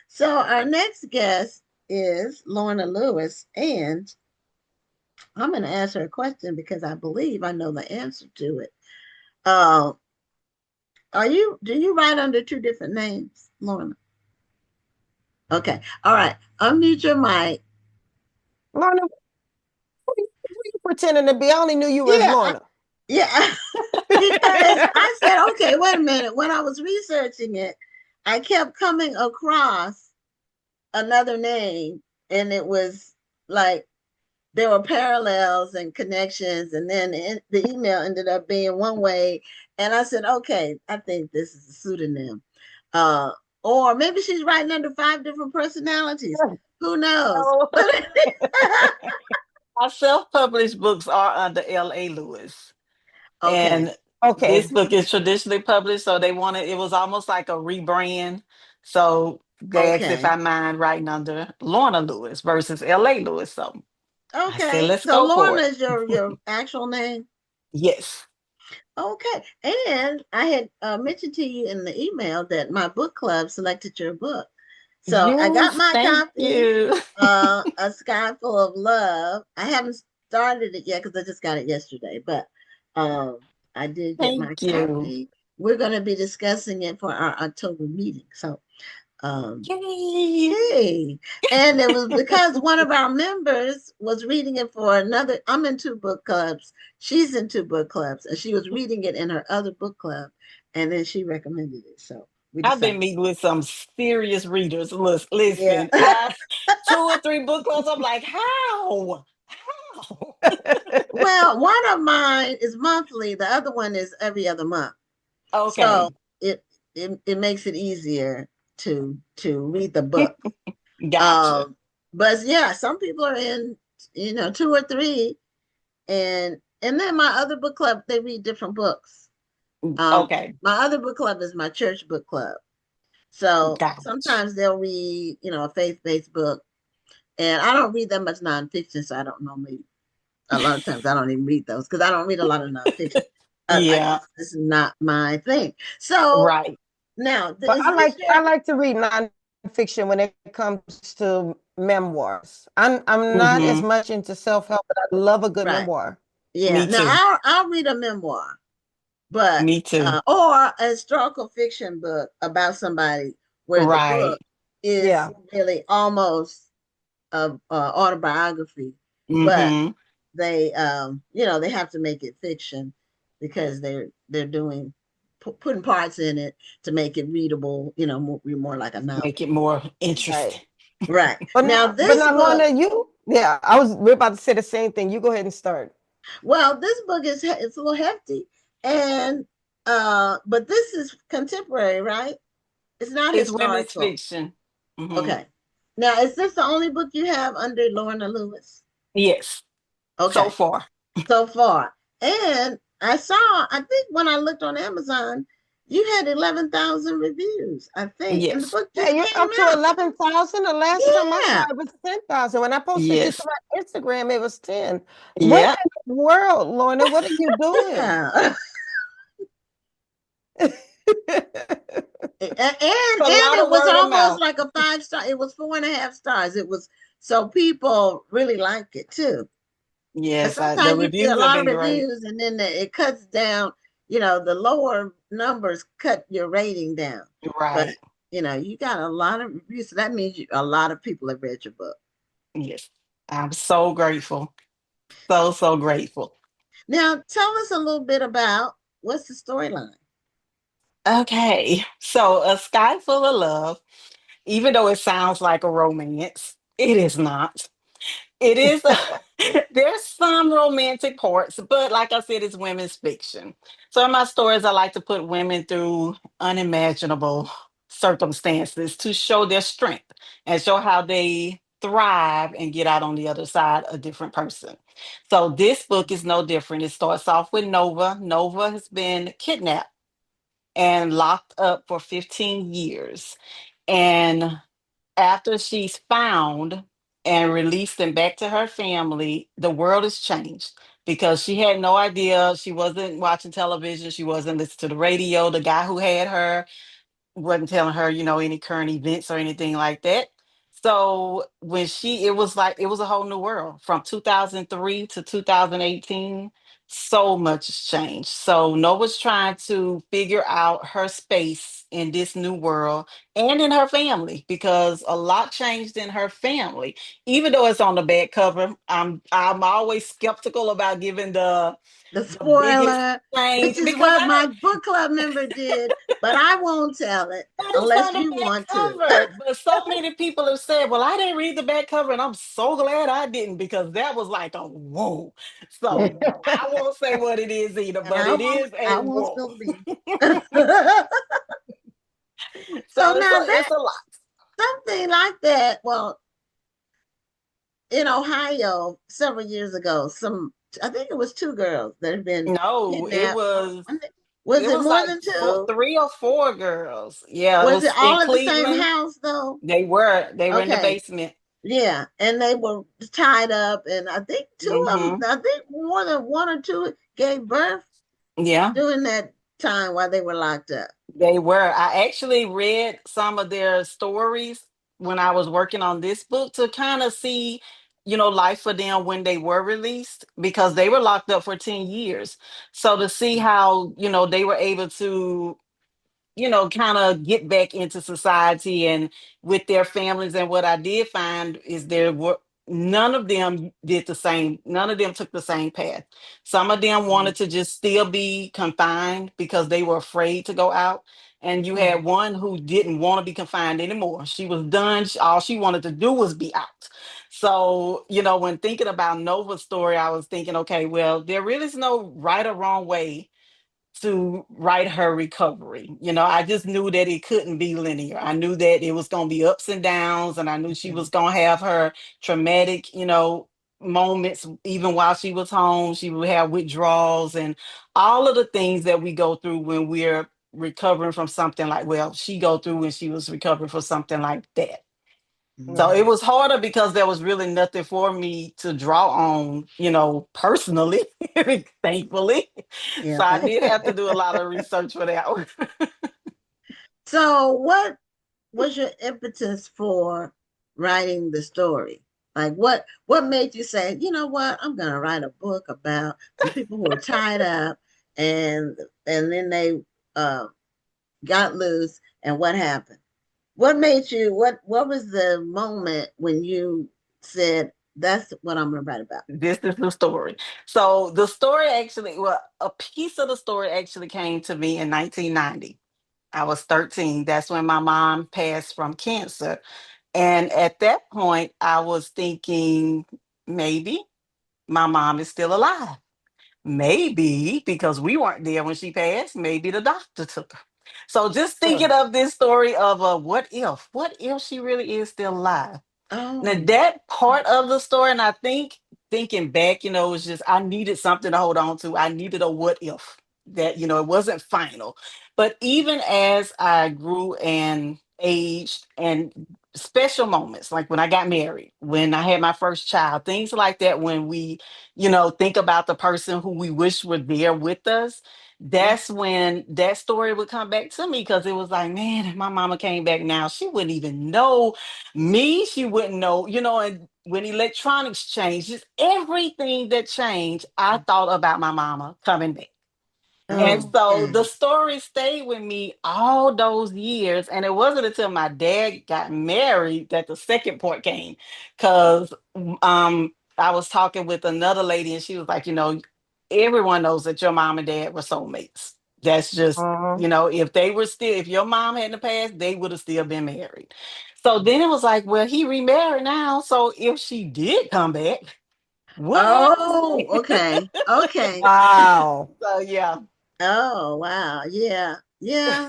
So our next guest is Lorna Lewis, and I'm going to ask her a question because I believe I know the answer to it. Uh, do you write under two different names, Lorna? Okay. All right. Unmute your mic. Lorna, who you pretending to be? I only knew you as Yeah. Lorna. Yeah. Because I said, okay, wait a minute. When I was researching it, I kept coming across another name, and it was like there were parallels and connections, and then the email ended up being one way, and I said, okay, I think this is a pseudonym, uh, or maybe she's writing under five different personalities. Who knows? No. But Our self-published books are under L.A. Lewis. okay, And this Okay. book is traditionally published, so it was almost like a rebrand. So they asked if okay, I mind writing under Lorna Lewis versus L.A. Lewis. So I said, okay. let's So go for Lorna it. is your actual name. Yes. Okay. And I had mentioned to you in the email that my book club selected your book. So I got Yes, my thank copy, you. A Sky Full of Love. I haven't started it yet because I just got it yesterday, but um, I did get my Thank you. copy. We're going to be discussing it for our October meeting. So um, Yay. yay. And it was because one of our members was reading it for another. I'm in two book clubs. She's in two book clubs, and she was reading it in her other book club, and then she recommended it. So we I've been decided. meeting with some serious readers. Yeah. Listen, I two or three book clubs. I'm like, how? How? Well, one of mine is monthly, the other one is every other month. So Okay, it it makes it easier to read the book. gotcha. But yeah, some people are in, two or three, and then my other book club, they read different books. Um, Okay, my other book club is my church book club. So gotcha. sometimes they'll read, a faith-based book, and I don't read that much nonfiction, so I don't normally. A lot of times I don't even read those because I don't read a lot of nonfiction. I Yeah, just This is not my thing. So right. now, But is I this like your? I like to read nonfiction when it comes to memoirs. I'm not as Hmm. much into self-help, but I love a good Right? memoir. Yeah. Me Now too. I'll read a memoir, but Me too. or a historical fiction book about somebody where the Right. book is Yeah. really almost a autobiography, but Hmm. they have to make it fiction because they're doing putting parts in it to make it readable, more like a Make novel. it more Right. interesting. Right. Now But this now, book, Lorna, we're about to say the same thing. You go ahead and start. well, this book is it's a little hefty, and but this is contemporary, right? It's not It's women's historical. fiction. Hmm. Okay. Now, is this the only book you have under Lorna Lewis? Yes, so Okay, far. so far. And I think when I looked on Amazon, you had 11,000 reviews, I think, and the Yes. book Yeah, just you're came up to out. 11,000. The last time I saw Yeah. it was 10,000. When I posted you to Yes. my Instagram, it was 10. Where Yeah. in the world, Lorna? What are you doing? Yeah. and A lot it of was word of almost mouth. like a 5 star. It was 4.5 stars. It was so people really like it too. And Yes, the sometimes you see a reviews have lot of been great. reviews, and then it cuts down. The lower numbers cut your rating down. But Right. you got a lot of reviews, so that means a lot of people have read your book. Yes. I'm so grateful. So, so grateful. Now, tell us a little bit about what's the storyline. Okay. So, A Sky Full of Love, even though it sounds like a romance, it is not. It is, there's some romantic parts, but like I said, it's women's fiction. So, in my stories, I like to put women through unimaginable circumstances to show their strength and show how they thrive and get out on the other side a different person. So, this book is no different. It starts off with Nova. Nova has been kidnapped and locked up for 15 years. And after she's found and released and back to her family, the world has changed because she had no idea. She wasn't watching television. She wasn't listening to the radio. The guy who had her wasn't telling her, any current events or anything like that. So when it was like, it was a whole new world from 2003 to 2018. So much has changed. So Nova's trying to figure out her space in this new world and in her family, because a lot changed in her family. Even though it's on the back cover, I'm always skeptical about giving The the biggest spoiler, which change, is because what I my don't. book club member did, but I won't tell it But it's unless on the you back want to. cover. But so many people have said, well, I didn't read the back cover, and I'm so glad I didn't, because that was like a whoa. So I won't say what it is either, And but it is a I won't whoa. spill the beans. So So now it's that a lot. something like that, well, in Ohio several years ago, I think it was two girls that had been No, kidnapped. Was it it was more like than two? three or four girls. Yeah, it Was it was in all at the same Cleveland. house though? They were in the Okay. basement. Yeah, and they were tied up, and I think two of them, Hmm. I think more than one or two gave birth Yeah. during that time while they were locked up. They were. I actually read some of their stories when I was working on this book to kind of see, life for them when they were released, because they were locked up for 10 years. So to see how, they were able to, kind of get back into society and with their families. And what I did find is there were none of them did the same, none of them took the same path. Some of them wanted to just still be confined because they were afraid to go out. And you had Mhm. one who didn't want to be confined anymore. She was done. All she wanted to do was be out. So, when thinking about Nova's story, I was thinking, okay, well, there really is no right or wrong way to write her recovery. I just knew that it couldn't be linear. I knew that it was going to be ups and downs, and I knew she was Mhm. going to have her traumatic, moments. Even while she was home, she would have withdrawals and all of the things that we go through when we're recovering from something like, well, she go through when she was recovering from something like that. So it Mhm. was harder because there was really nothing for me to draw on, personally, thankfully. Yeah, So I thank did you. have to do a lot of research for that one. So, what was your impetus for writing the story? Like, what made you say, you know what, I'm gonna write a book about some people who are tied up, and then they uh, got loose, and what happened? What made you? What was the moment when you said, "That's what I'm gonna write about"? This is the story. So the story actually, well, a piece of the story actually came to me in 1990. I was 13. That's when my mom passed from cancer. And at that point, I was thinking, maybe my mom is still alive. Maybe because we weren't there when she passed, maybe the doctor took her. So just Sure. thinking of this story of a what if she really is still alive? Now Oh. that part of the story, and I think thinking back, it was just I needed something to hold on to. I needed a what if that, it wasn't final. But even as I grew and aged, and special moments like when I got married, when I had my first child, things like that, when we, think about the person who we wish were there with us, that's when that story would come back to me, because it was like, man, if my mama came back now, she wouldn't even know me, she wouldn't know, and when electronics changed, just everything that changed, I thought about my mama coming back. And Oh. so the Okay. story stayed with me all those years. And it wasn't until my dad got married that the second part came. Because I was talking with another lady, and she was like, everyone knows that your mom and dad were soulmates. That's just, Mhm. if your mom hadn't passed, they would have still been married. So then it was like, well, he remarried now. So if she did come back, what happens Oh. Okay. then? Okay. Wow. So yeah. Oh. Wow. Yeah. Yeah.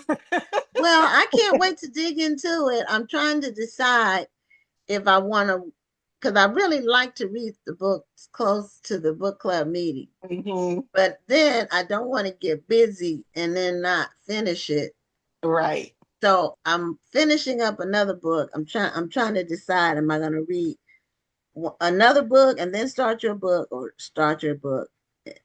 Well, I can't wait to dig into it. I'm trying to decide if I want to, because I really like to read the books close to the book club meeting. Mhm. But then I don't want to get busy and then not finish it. Right. So I'm finishing up another book. I'm trying to decide, am I going to read another book and then start your book, or start your book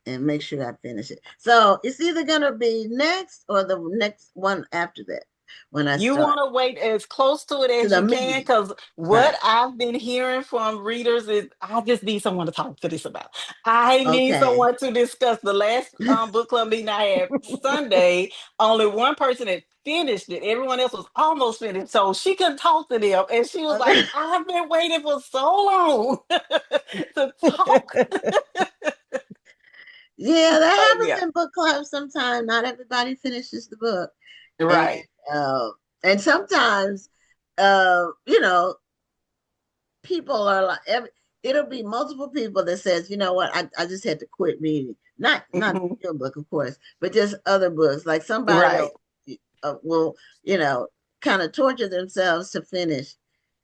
and make sure I finish it. So it's either going to be next or the next one after that. when I You start want to wait as close to it to as the you can, meat. because what Right. I've been hearing from readers is, I just need someone to talk to this about. I need Okay. someone to discuss. The last book club meeting I had Sunday, only one person had finished it. Everyone else was almost finished, so she couldn't talk to them, and she was like, Okay. "I've been waiting for so long to talk." Yeah, that So happens yeah, in book clubs sometimes. Not everybody finishes the book. And right. uh sometimes you know, people are like it'll be multiple people that says, you know what, I just had to quit reading. Not Mhm. your book, of course, but just other books. Like somebody Right, else will, you know, kind of torture themselves to finish.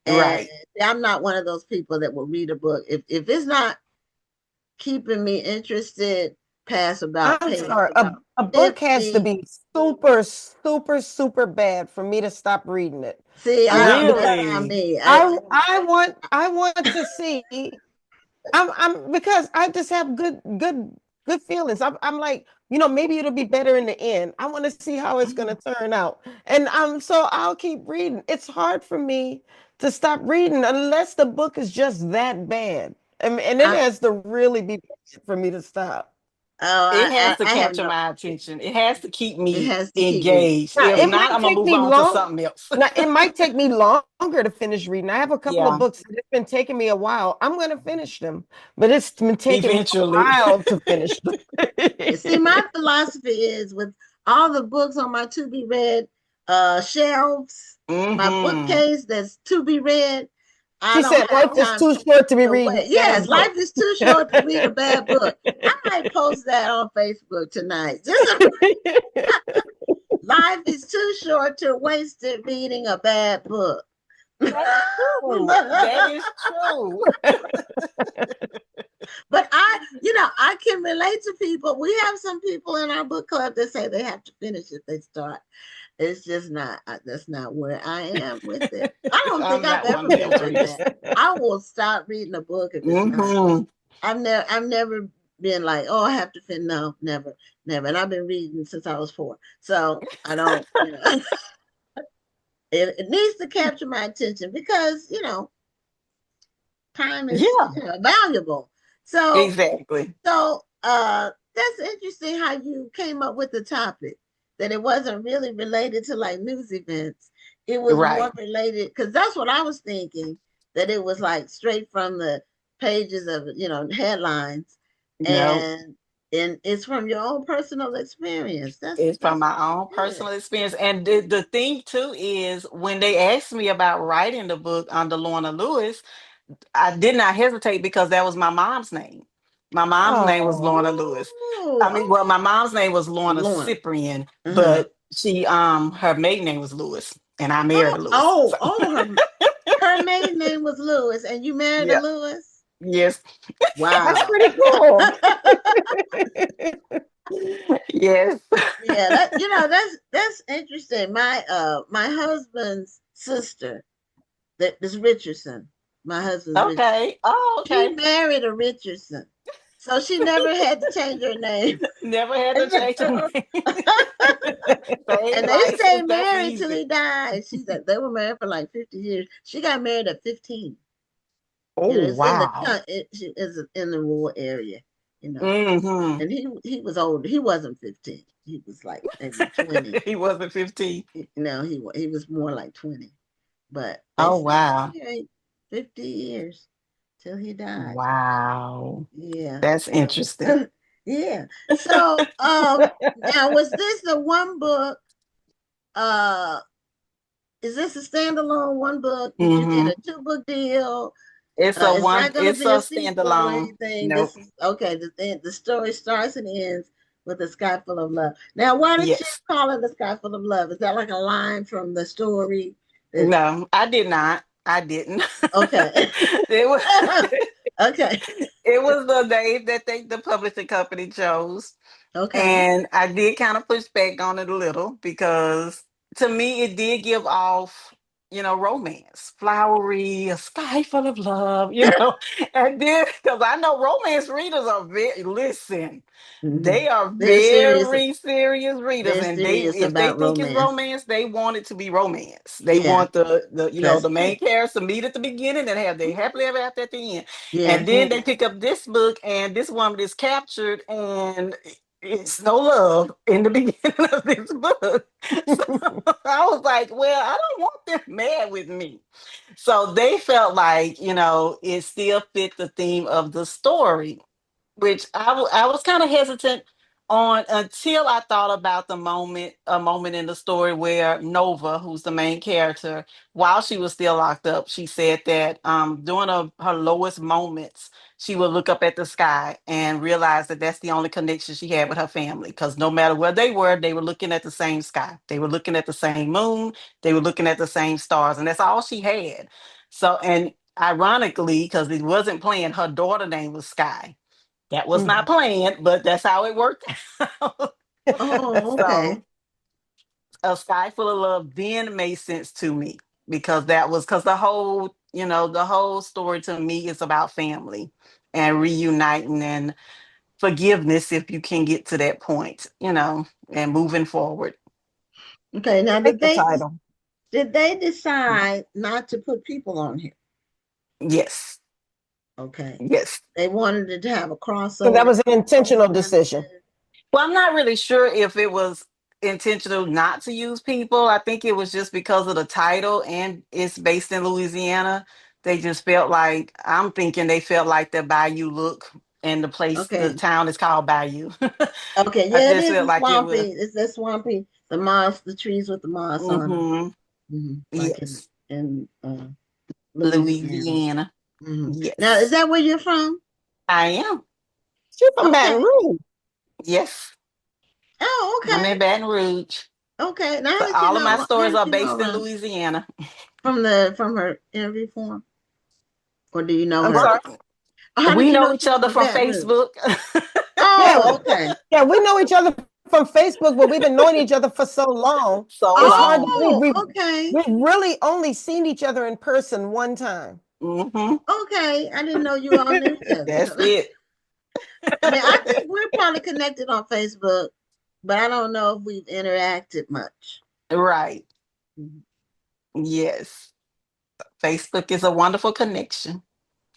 And right. I'm not one of those people that will read a book. If it's not keeping me interested past about I'm page sorry. about A book has to 50. be super, super, super bad for me to stop reading it. See, Because that's not Really? me. I want to see. I'm because I just have good feelings. I'm like, maybe it'll be better in the end. I want to see how it's gonna turn out. And so I'll keep reading. It's hard for me to stop reading unless the book is just that bad. And it I has to really be bad for me to stop. oh It has to I have capture no. my attention. It has to keep It me has to keep me. engaged. Now, If it not, might I'm gonna take move me on to long. something else. Now, it might take me longer to finish reading. I have a couple of Yeah, books that it's been taking me a while. I'm going to finish them, but it's been taking me a eventually. while to finish them. See, my philosophy is with all the books on my to be read shelves, my Hmm. bookcase that's to be read. I She don't said have life is time too short to be to reading wait. Yes, bad life books. is too short to read a bad book. I might post that on Facebook tonight. Life is too short to waste it reading a bad book. That's true. That is true. But I can relate to people. We have some people in our book club that say they have to finish if they start. It's just not, that's not where I am with it. I don't think I'm I've not one ever of been those like readers. that. I will stop reading a book if it's not. Hmm. I've never been like, oh, I have to finish. No, never, never. And I've been reading since I was 4. So I don't, it needs to capture my attention because, time is, Yeah, valuable. So exactly. that's interesting how you came up with the topic, that it wasn't really related to like news events. It was more Right. related because that's what I was thinking, that it was like straight from the pages of, headlines, No, and it's from your own personal experience. That's it's from my own good. personal experience. And the thing too is, when they asked me about writing the book under Lorna Lewis, I did not hesitate because that was my mom's name. My mom's name was Oh, Lorna Lewis. I mean, Oh, well, my mom's name was okay. Lorna Lorna. Cyprian, Uh-huh. but she her maiden name was Lewis, and I married Oh, a Lewis. oh, So, oh, her maiden name was Lewis, and you married a yeah, Lewis? yes, that's Wow. pretty cool. yes. Yeah, that's interesting. My husband's sister, that is Richardson. My husband's Richardson. Okay. Oh, She okay. married a Richardson. So she never had to change her name. Never had to change the name. Same And they license. stayed That's married till easy. he died. She said they were married for like 50 years. She got married at 15. Oh, It's in the wow. she is in the rural area, you know. Hmm. And he was old. He wasn't 15. He was like maybe 20. He wasn't 15. No, he was more like 20. But they Oh, stayed wow. married 50 years till he died. Wow. Yeah. That's So interesting. yeah. So now was this the one book? Uh is this a standalone one book? Did you get Hmm. a 2-book deal? It's a It's one, not going to it's be a a sequel or standalone. anything. Nope. This is okay. The story starts and ends with a sky full of love. Now, why did you Yes. call it a sky full of love? Is that like a line from the story? That No, I did not. I didn't. okay, It was okay, it was the name that the publishing company chose. okay. And I did kind of push back on it a little because, to me, it did give off. romance, flowery, a sky full of love. And then, because I know romance readers are listen, Mhm. they are They're serious. very serious readers, They're and serious if they about think it's romance. romance, they want it to be romance. They Yeah. want the Trust main me. character to meet at the beginning and have their happily ever after at the end. Yeah. And then they pick up this book, and this woman is captured, and it's no love in the beginning of this book. So I was like, well, I don't want them mad with me. So they felt like, it still fit the theme of the story, which I was kind of hesitant on until I thought about a moment in the story where Nova, who's the main character, while she was still locked up, she said that during her lowest moments, she would look up at the sky and realize that that's the only connection she had with her family. Because no matter where they were looking at the same sky, they were looking at the same moon, they were looking at the same stars, and that's all she had. So, and ironically, because it wasn't planned, her daughter name was Sky. That was not Mhm. planned, but that's how it worked out. Oh, okay. So, A Sky Full of Love then made sense to me because because the whole story to me is about family and reuniting and forgiveness if you can get to that point, and moving forward. Okay. I Now, like the title. did they decide not to put people on here? Yes. Okay. Yes. They wanted it to have a So that crossover. was an intentional decision. Well, I'm not really sure if it was intentional not to use people. I think it was just because of the title and it's based in Louisiana. They just felt like, I'm thinking they felt like the Bayou look, and the Okay. town is called Bayou. Okay. I Yeah, it just is felt a like it was. swampy. It's that swampy. The moss, the trees with the moss on them. Hmm. Like Yes. in Louisiana. Louisiana. Now, is Yes. that where you're from? I am. She's from Baton Okay. Rouge. Yes. Oh, I'm okay. in Baton Rouge. Okay. Now, So how did you all of my know? How stories did are you know based in around Louisiana. from her interview form, or do you know I'm her? sorry. Well, How did we you know know each she was other from from Baton Rouge? Facebook. Yeah, Oh, okay. yeah, we know each other from Facebook, but we've been knowing each other for so long. So It's hard to believe long. Oh, okay. we've really only seen each other in person one time. Hmm. Okay. I didn't know you all knew each other. That's it. I mean, I think we're probably connected on Facebook, but I don't know if we've interacted much. Right. Mhm. Yes. Facebook is a wonderful connection.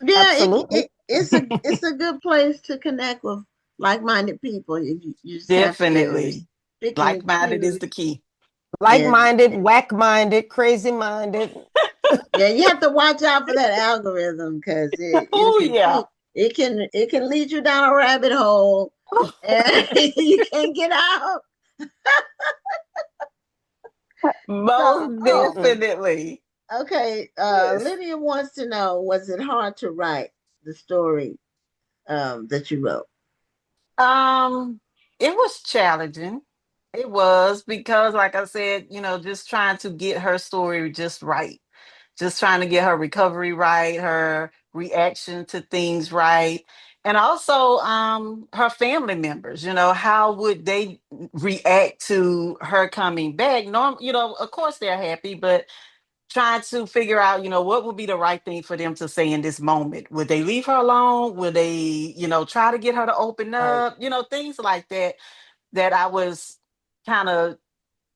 Yeah, Absolutely. it's a good place to connect with like-minded people. You just have to Definitely. pick Like and minded is choose. the key. And Like-minded, whack-minded, crazy-minded. yeah, you have to watch out for that algorithm because it Oh, can yeah. keep it can lead you down a rabbit hole and you can't get out. So, Most Mm-mm. definitely. okay, Yes. Lydia wants to know, was it hard to write the story that you wrote? Um, it was challenging. It was because, like I said, just trying to get her story just right, just trying to get her recovery right, her reaction to things right, and also her family members. How would they react to her coming back? Of course they're happy, but trying to figure out, what would be the right thing for them to say in this moment. Would they leave her alone? Would they, try to get her to open Right. up? Things like that that I was kind of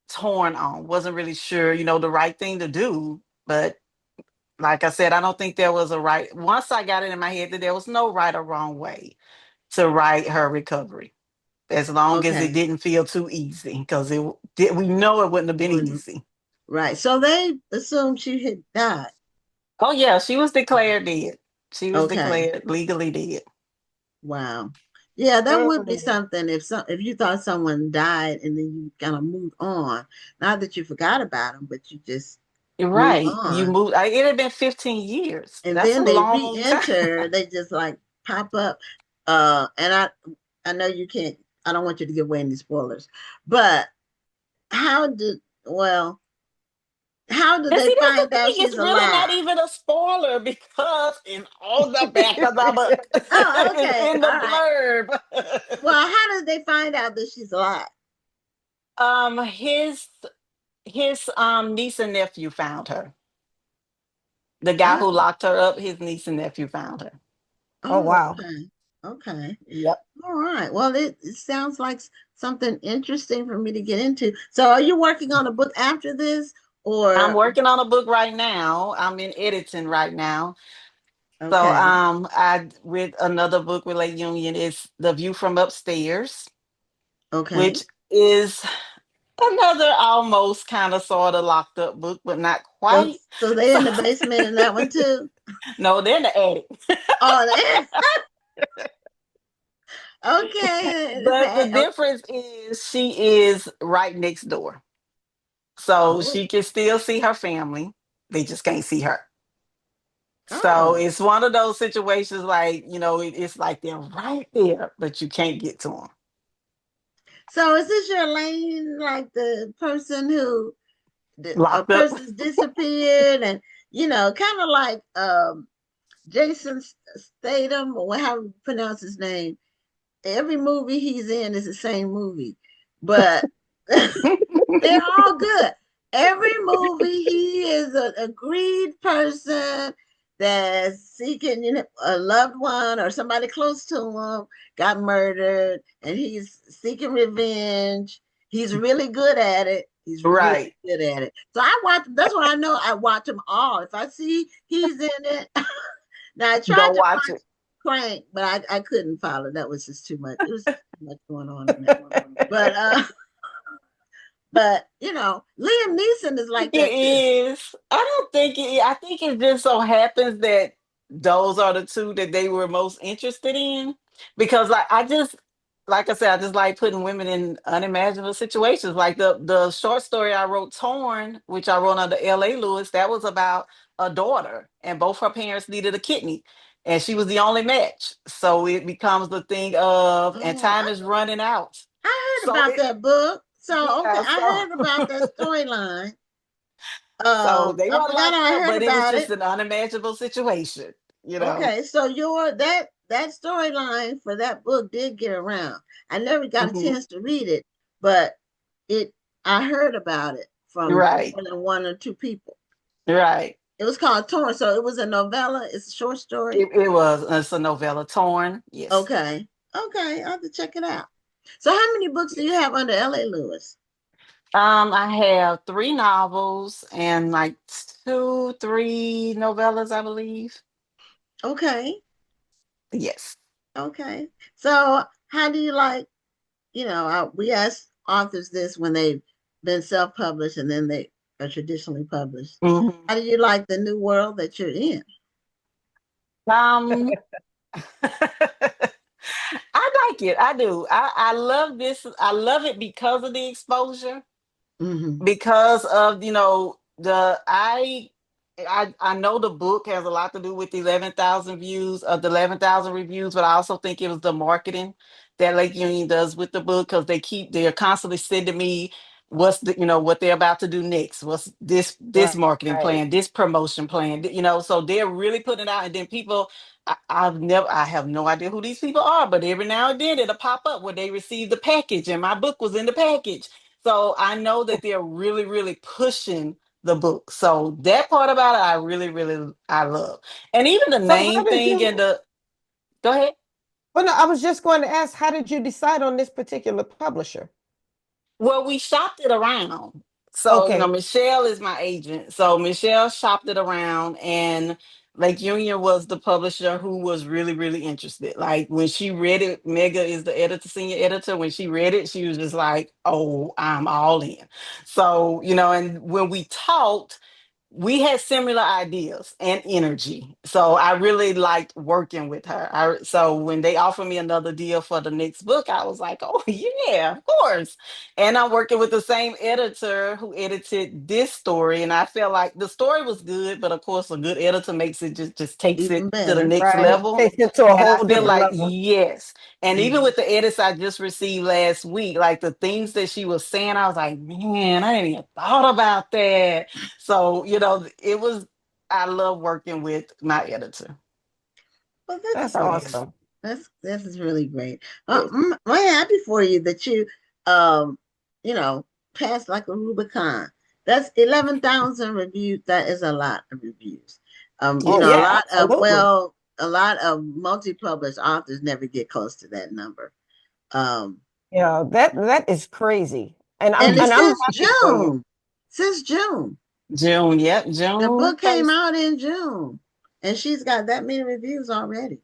torn on. Wasn't really sure, the right thing to do. But like I said, I don't think there was a right. Once I got it in my head that there was no right or wrong way to write her recovery, as long as it Okay. didn't feel too easy, because it did. We know it wouldn't have been Wouldn't easy. right. So they assumed she had died. Oh yeah, she was declared dead. She was Okay. declared legally dead. Wow. Yeah, that would be Mm. something if you thought someone died and then you kind of moved on. Not that you forgot about them, but you just moved Right. You on. moved. It had been 15 years. And That's a then they long time. re-enter, they just like pop up. And I know you can't, I don't want you to give away any spoilers, but how did well, how did And they see, that's the find out thing. It's she's really alive? not even a spoiler because in on the back of the book, Oh, it's okay. in All the right. blurb. Well, how did they find out that she's alive? um, his his niece and nephew found her. The guy who Oh, locked her up, his niece and nephew found her. Oh oh, wow. okay. Okay. Yep. All right. Well, it sounds like something interesting for me to get into. So, are you working on a book after this, I'm or working on a book right now. I'm in editing right now. So okay, I with another book with Lake Union is The View from Upstairs, okay. which is another almost kind of sort of locked up book, but not So, quite. so they So in the basement in that one too. no, they're in the attic. Oh, they okay. But the difference is she is right next door. So Oh, she can still see her family. They just can't see her. So oh. it's one of those situations like, it's like they're right there, but you can't get to them. So, is this your lane? Like the person who a Locked up. person's disappeared, and kind of like Jason Statham, or how you pronounce his name. Every movie he's in is the same movie, but they're all good. Every movie he is an agreed person that's seeking, a loved one or somebody close to him got murdered, and he's seeking revenge. He's really good at it. He's really Right. good at it. So I watch. That's what I know. I watch them all. If I see he's in it, now I Go tried to watch watch it. Crank, but I couldn't follow. That was just too much. It was too much going on in that. But Liam Neeson is like It that too. is. I don't think it, I think it just so happens that those are the two that they were most interested in. Because like I said, I just like putting women in unimaginable situations. Like the short story I wrote, Torn, which I wrote under L.A. Lewis, that was about a daughter, and both her parents needed a kidney, and she was the only match. So it becomes the thing of, and Oh, time is running out. I heard So about it, that book. So okay, yeah, I so heard about that storyline. so they I were forgot locked I up, heard but it was about just it. an unimaginable situation. Okay, so your that storyline for that book did get around. I never got a Hmm. chance to read it, but it I heard about it from Right, more than one or two people. right. It was called Torn, so it was a novella. It's a short story. It was, it's a novella, Torn. Yes. Okay. Okay. I'll have to check it out. So how many books do you Yes. have under L.A. Lewis? I have three novels and like two, three novellas, I believe. Okay. Yes. Okay. So how do you like, we ask authors this when they've been self-published and then they are traditionally published. Hmm. How do you like the new world that you're in? Um, I like it. I do. I love this. I love it because of the exposure, Mm-hmm. because of I know the book has a lot to do with the 11,000 views of the 11,000 reviews, but I also think it was the marketing that Lake Union does with the book, because they're constantly sending me what they're about to do next, what's this marketing Right. plan, this promotion plan, so they're really putting it out. And then people, I have no idea who these people are, but every now and then it'll pop up where they received the package and my book was in the package. So I know that they're really, really pushing the book. So that part about it, I really, really, I love. And even the So how name did thing and you? the, go ahead. Well, no, I was just going to ask, how did you decide on this particular publisher? Well, we shopped it around. So, Okay. Michelle is my agent. So Michelle shopped it around, and Lake Union was the publisher who was really, really interested. Like when she read it, Mega is the editor, senior editor. When she read it, she was just like, "Oh, I'm all in." So, and when we talked, we had similar ideas and energy. So I really liked working with her. So when they offered me another deal for the next book, I was like, oh, yeah, of course. And I'm working with the same editor who edited this story. And I felt like the story was good, but of course, a good editor makes it just takes Even it to the better. next Right. level. Takes it to a And I whole feel different like, level. yes. And even Mhm. with the edits I just received last week, like the things that she was saying, I was like, man, I didn't even thought about that. So, it was, I love working with my editor. Well, that's That's So, great. yes. awesome. That is really great. Yes. I'm happy for you that you, um, you know, passed like a Rubicon. That's 11,000 reviews. That is a lot of reviews. You Oh know, yeah, absolutely. a lot of multi-published authors never get close to that number. Um, Yeah, that is crazy. and it's And I'm since happy for you. June. Since June. June, yep, The June book came first. out in June. And she's got that many reviews already.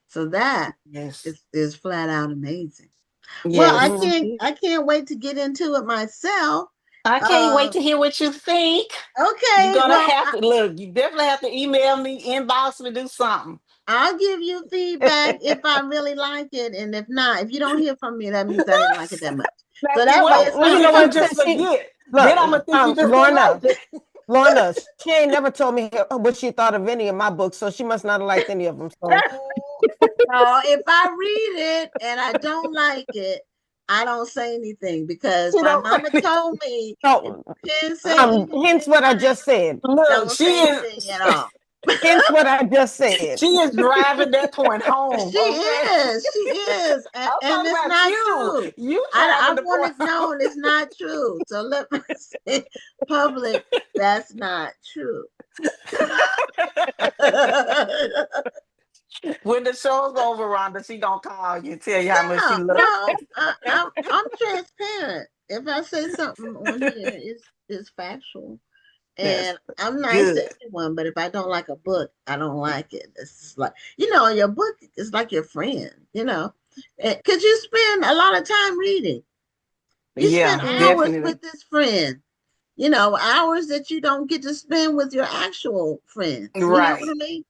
So that Yes, is flat out amazing. Well, yes. I can't wait to get into it myself. I can't wait Uh, to hear what you think. You're okay, gonna well, have to look. You definitely have to email me, inbox me, do something. I'll give you feedback if I really like it, and if not, if you don't hear from me, that means I didn't like it that much. Now, So see, that way, what it's if, Well, what you not know if you what? just personal. forget? Then I'm gonna Look, think you just didn't like Lorna, it. Lorna, she ain't never told me what she thought of any of my books, so she must not have liked any of them. So No, if I read it and I don't like it, I don't say anything because She my don't say mama anything. told me if so you can't say hence anything what I nice, just said. Look, don't say anything at all. Hence what I just said. she is driving that point home. She Okay, is. She is. I'm And talking it's about not you. true. You driving I the want point it home. known it's not true. So let me say, public, that's not true. When the show's over, Rhonda, she gonna call you and tell you how much she No, loves. no, I'm transparent. If I say something on here, it's factual. That's And I'm nice to good. everyone, but if I don't like a book, I don't like it. It's just like, you know, your book is like your friend, you know, because you spend a lot of time reading. You spend Yeah, Mhm. hours definitely. with this friend, you know, hours that you don't get to spend with your actual friends. You know what I Right. mean?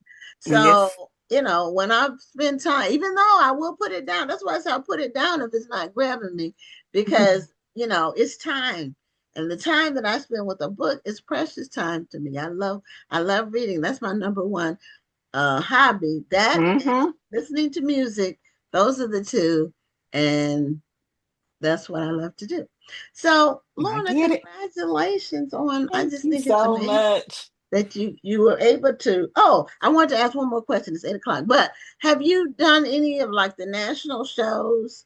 Yes. So, you know, when I spend time, even though I will put it down, that's why I say I'll put it down if it's not grabbing me, because, you know, it's time. And the time that I spend with a book is precious time to me. I love reading. That's my number one hobby. That and Mm-hmm. listening to music. Those are the two. And that's what I love to do. So, I Lorna, get it. congratulations on. I Thank just you think it's so amazing much. that you were able to. Oh, I want to ask one more question. It's 8 o'clock. But have you done any of like the national shows,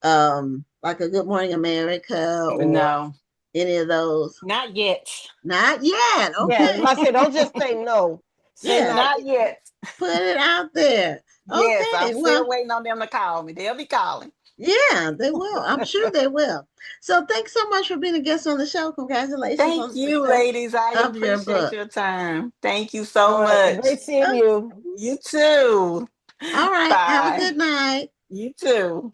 like a Good Morning America or No, any of those? not yet. Not yet. Yeah, Okay. I said, don't just say no. Say Yeah. not Not yet. yet. Put it out there. Yes, I'm Okay. still Well, waiting on them to call me. They'll be calling. yeah, they will. I'm sure they will. So thanks so much for being a guest on the show. Congratulations Thank on the you, success ladies. I of your appreciate book. your time. Thank you so All right, much. great seeing Oh, you. You too. all right. Have a Bye. good night. You too.